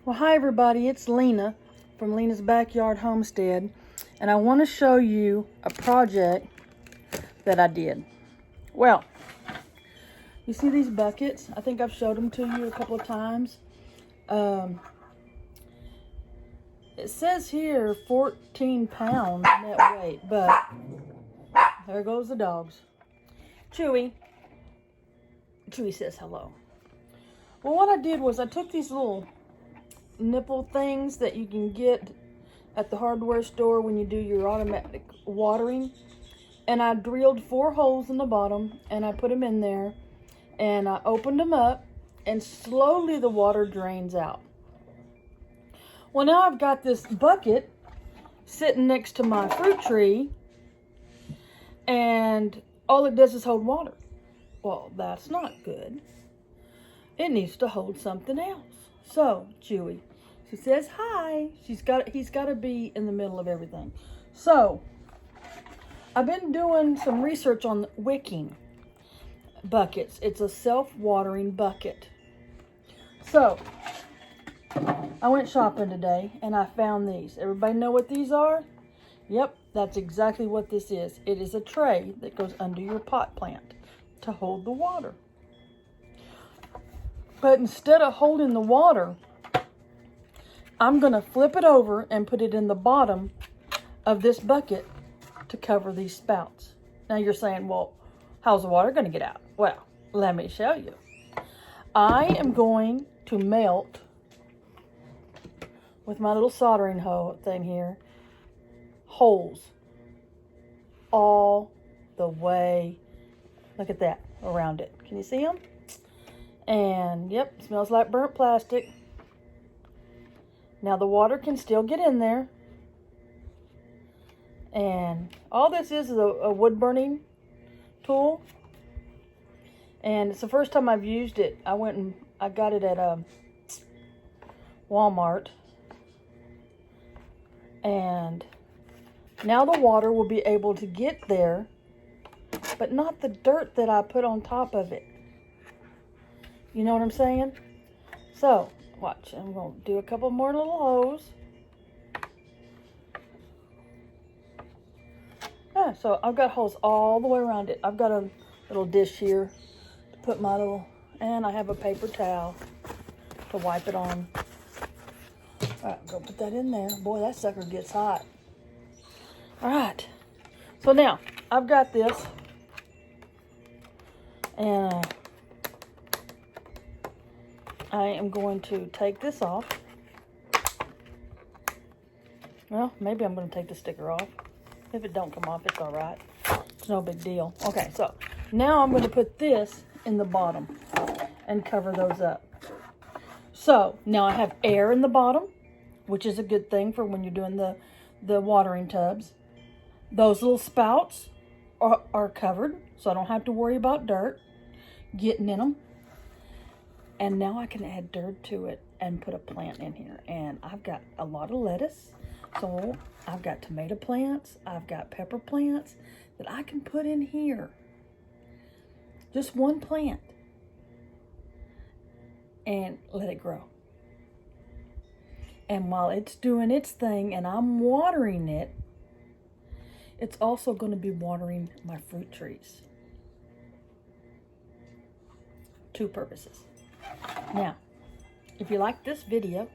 Well, hi everybody, it's Lena from Lena's Backyard Homestead, and I want to show you a project that I did. Well, you see these buckets? I think I've showed them to you a couple of times. It says here 14 pounds net weight, but there goes the dogs. Chewy says hello. Well, what I did was I took these little nipple things that you can get at the hardware store when you do your automatic watering, and I drilled 4 holes in the bottom and I put them in there and I opened them up, and slowly the water drains out. Well, now I've got this bucket sitting next to my fruit tree and all it does is hold water. Well, that's not good. It needs to hold something else. So, Chewy, she says hi. He's got to be in the middle of everything. So, I've been doing some research on wicking buckets. It's a self-watering bucket. So, I went shopping today and I found these. Everybody know what these are? Yep, that's exactly what this is. It is a tray that goes under your pot plant to hold the water. But instead of holding the water, I'm going to flip it over and put it in the bottom of this bucket to cover these spouts. Now you're saying, well, how's the water going to get out? Well, let me show you. I am going to melt, with my little soldering thing here, holes all the way, look at that, around it. Can you see them? And yep, smells like burnt plastic. Now the water can still get in there. And all this is a wood burning tool. And it's the first time I've used it. I got it at Walmart. And now the water will be able to get there, but not the dirt that I put on top of it. You know what I'm saying? So, watch. I'm going to do a couple more little holes. Yeah, so I've got holes all the way around it. I've got a little dish here to put my little, and I have a paper towel to wipe it on. All right, go put that in there. Boy, that sucker gets hot. All right. So now, I've got this. And I am going to take this off. Well, maybe I'm going to take the sticker off. If it don't come off, it's all right. It's no big deal. Okay, so now I'm going to put this in the bottom and cover those up. So now I have air in the bottom, which is a good thing for when you're doing the watering tubs. Those little spouts are covered, so I don't have to worry about dirt getting in them. And now I can add dirt to it and put a plant in here. And I've got a lot of lettuce. So I've got tomato plants. I've got pepper plants that I can put in here. Just one plant. And let it grow. And while it's doing its thing and I'm watering it, it's also going to be watering my fruit trees. 2 purposes. Now, if you like this video,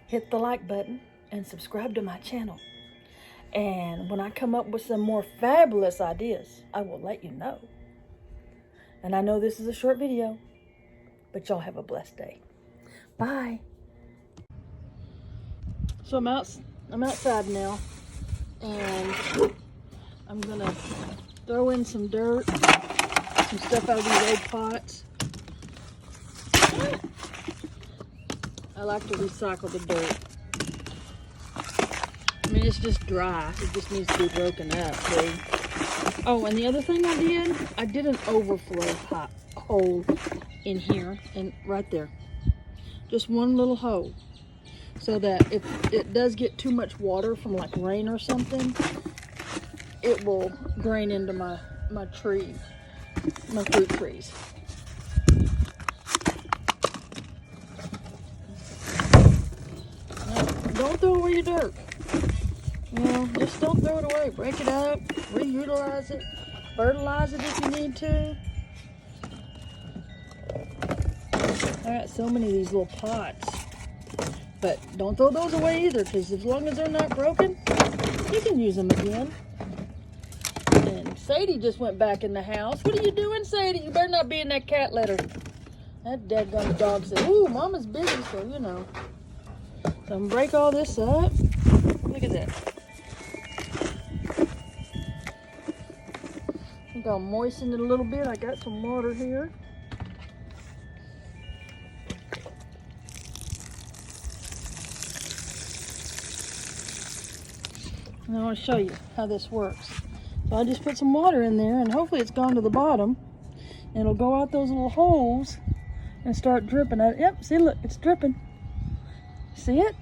hit the like button and subscribe to my channel. And when I come up with some more fabulous ideas, I will let you know. And I know this is a short video, but y'all have a blessed day. Bye. So I'm outside now, and I'm gonna throw in some dirt, some stuff out of these old pots. I like to recycle the dirt. I mean, it's just dry. It just needs to be broken up, see? Oh, and the other thing I did an overflow hole in here and right there. Just one little hole. So that if it does get too much water from like rain or something, it will drain into my fruit trees. don't throw away your dirt. You know, just don't throw it away. Break it up, reutilize it, fertilize it if you need to. I got so many of these little pots. But don't throw those away either, because as long as they're not broken, you can use them again. And Sadie just went back in the house. What are you doing, Sadie? You better not be in that cat litter. That dadgum dog said, ooh, Mama's busy, so you know. So I'm going to break all this up. Look at that. I think I'll moisten it a little bit. I got some water here. And I want to show you how this works. So I just put some water in there, and hopefully it's gone to the bottom. And it'll go out those little holes and start dripping. Yep, see, look, it's dripping. See it?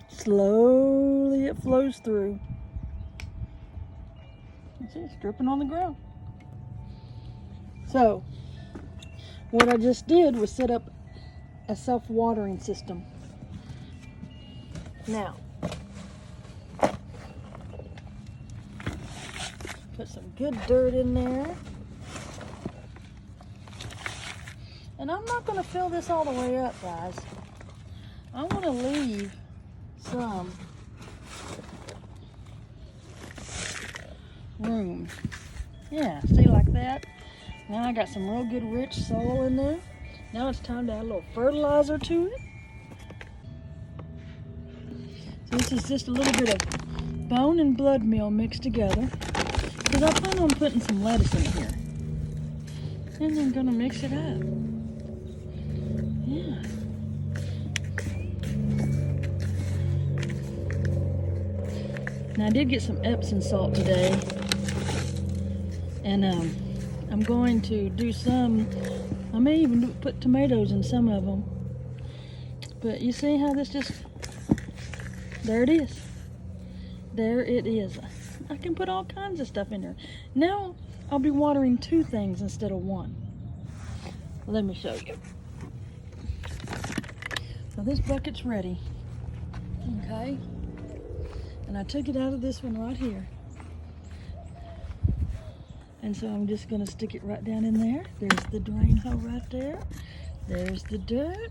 Slowly it flows through. You see, it's dripping on the ground. So, what I just did was set up a self-watering system. Now, put some good dirt in there. And I'm not going to fill this all the way up, guys. I want to leave some room. Yeah, see, like that. Now I got some real good rich soil in there. Now it's time to add a little fertilizer to it. So this is just a little bit of bone and blood meal mixed together. Because I plan on putting some lettuce in here. And I'm going to mix it up. Yeah. Now I did get some Epsom salt today. And I'm going to do some, I may even put tomatoes in some of them. But you see how this just, there it is. There it is. I can put all kinds of stuff in there. Now I'll be watering 2 things instead of 1. Let me show you. So this bucket's ready. Okay. And I took it out of this one right here. And so I'm just going to stick it right down in there. There's the drain hole right there. There's the dirt.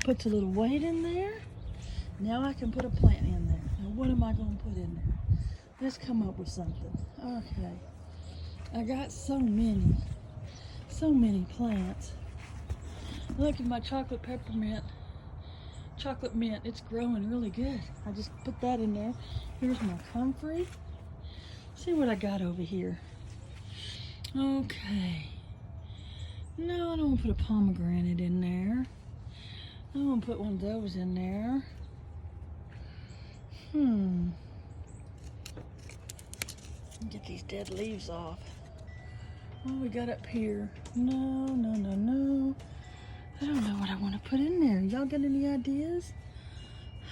Puts a little weight in there. Now I can put a plant in there. Now what am I going to put in there? Let's come up with something. Okay. I got so many plants. Look at my chocolate peppermint. Chocolate mint, it's growing really good. I just put that in there. Here's my comfrey. See what I got over here. Okay. No, I don't want to put a pomegranate in there. I don't want to put one of those in there. Get these dead leaves off. What we got up here? No. I don't know what I want to put in there. Y'all got any ideas?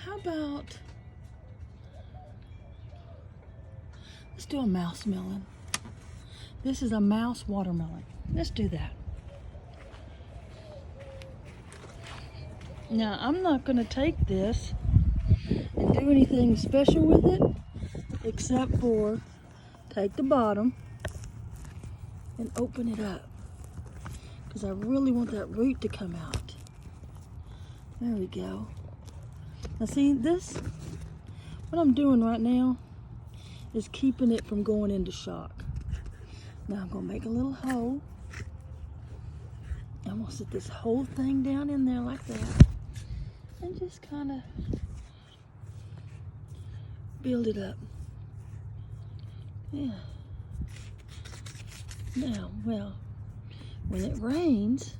How about, let's do a mouse melon. This is a mouse watermelon. Let's do that. Now, I'm not going to take this and do anything special with it, except for take the bottom and open it up. Because I really want that root to come out. There we go. Now see, this, what I'm doing right now is keeping it from going into shock. Now I'm going to make a little hole. I'm going to sit this whole thing down in there like that. And just kind of build it up. Yeah. Now, well, when it rains,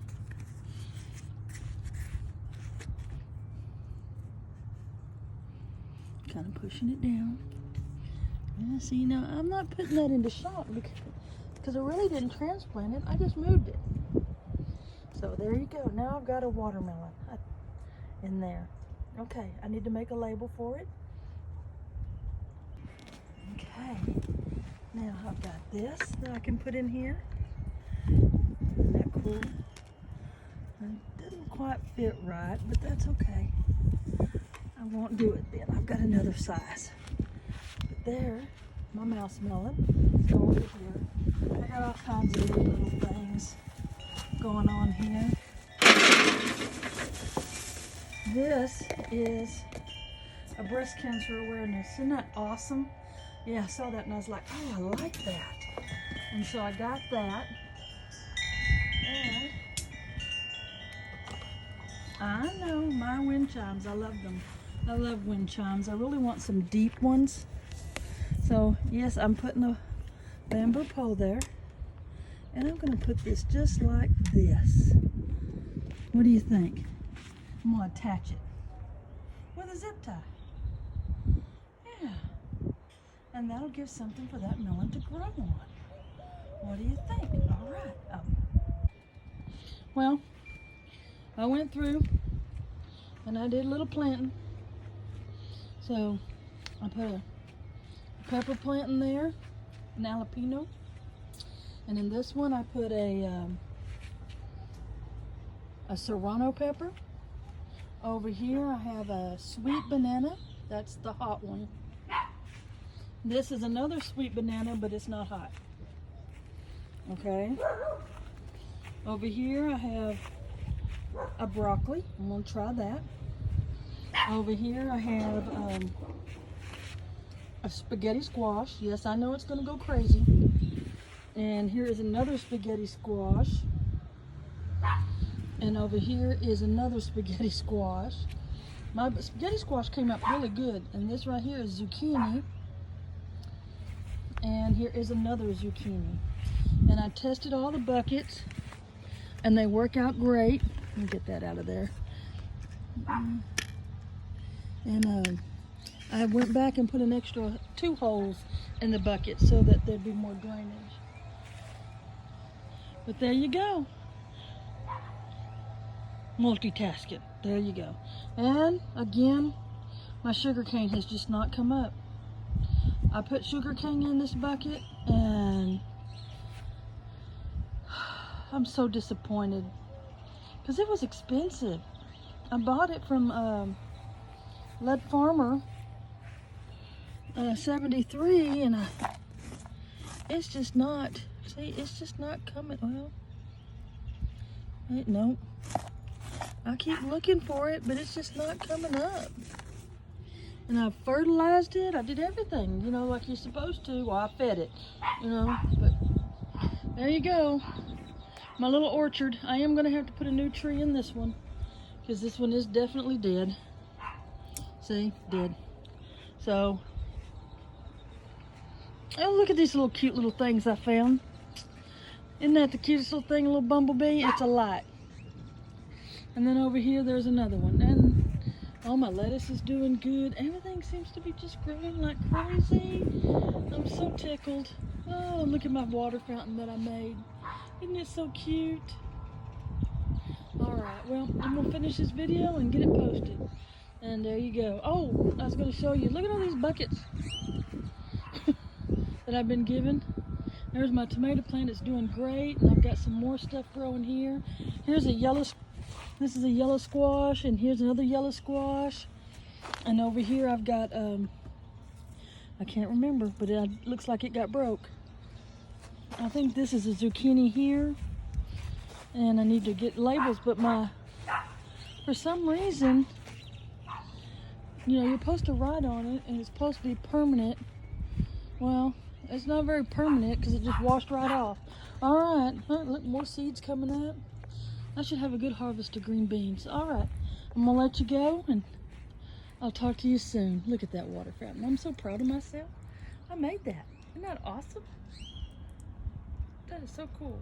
kind of pushing it down. Yeah, see, now I'm not putting that into shock because I really didn't transplant it. I just moved it. So there you go. Now I've got a watermelon in there. Okay, I need to make a label for it. Okay. Now I've got this that I can put in here. Isn't that cool? It doesn't quite fit right, but that's okay. I won't do it then. I've got another size. But there, my mouse melon is over here. I got all kinds of little things going on here. This is a breast cancer awareness. Isn't that awesome? Yeah, I saw that and I was like, oh, I like that. And so I got that. And I know my wind chimes, I love them. I love wind chimes. I really want some deep ones. So yes, I'm putting a bamboo pole there. And I'm gonna put this just like this. What do you think? I'm gonna attach it with a zip tie. Yeah. And that'll give something for that melon to grow on. What do you think? All right. Well, I went through and I did a little planting. So I put a pepper plant in there, an jalapeno. And in this one I put a serrano pepper. Over here I have a sweet banana. That's the hot one. This is another sweet banana, but it's not hot. Okay. Over here I have a broccoli. I'm gonna try that. Over here I have a spaghetti squash. Yes, I know it's gonna go crazy. And here is another spaghetti squash. And over here is another spaghetti squash. My spaghetti squash came out really good. And this right here is zucchini. And here is another zucchini. And I tested all the buckets and they work out great. Let me get that out of there. And I went back and put an extra 2 holes in the bucket so that there'd be more drainage. But there you go. Multitasking. There you go. And again, my sugar cane has just not come up. I put sugar cane in this bucket and I'm so disappointed because it was expensive. I bought it from Lead Farmer 73 and it's just not, see, it's just not coming. Well, wait, no. I keep looking for it, but it's just not coming up. And I fertilized it. I did everything, you know, like you're supposed to. Well, I fed it, you know, but there you go. My little orchard. I am going to have to put a new tree in this one because this one is definitely dead. See, dead. So, oh, look at these little cute little things I found. Isn't that the cutest little thing, a little bumblebee? It's a light. And then over here, there's another one. And all my lettuce is doing good. Everything seems to be just growing like crazy. I'm so tickled. Oh, look at my water fountain that I made. Isn't it so cute? Alright, well, I'm going to finish this video and get it posted. And there you go. Oh, I was going to show you. Look at all these buckets that I've been given. There's my tomato plant. It's doing great. And I've got some more stuff growing here. Here's a yellow, this is a yellow squash. And here's another yellow squash. And over here I've got, I can't remember, but it looks like it got broke. I think this is a zucchini here. And I need to get labels, but for some reason, you know, you're supposed to write on it and it's supposed to be permanent. Well, it's not very permanent because it just washed right off. All right, look, more seeds coming up. I should have a good harvest of green beans. All right, I'm gonna let you go and I'll talk to you soon. Look at that water fountain. I'm so proud of myself. I made that. Isn't that awesome? That is so cool.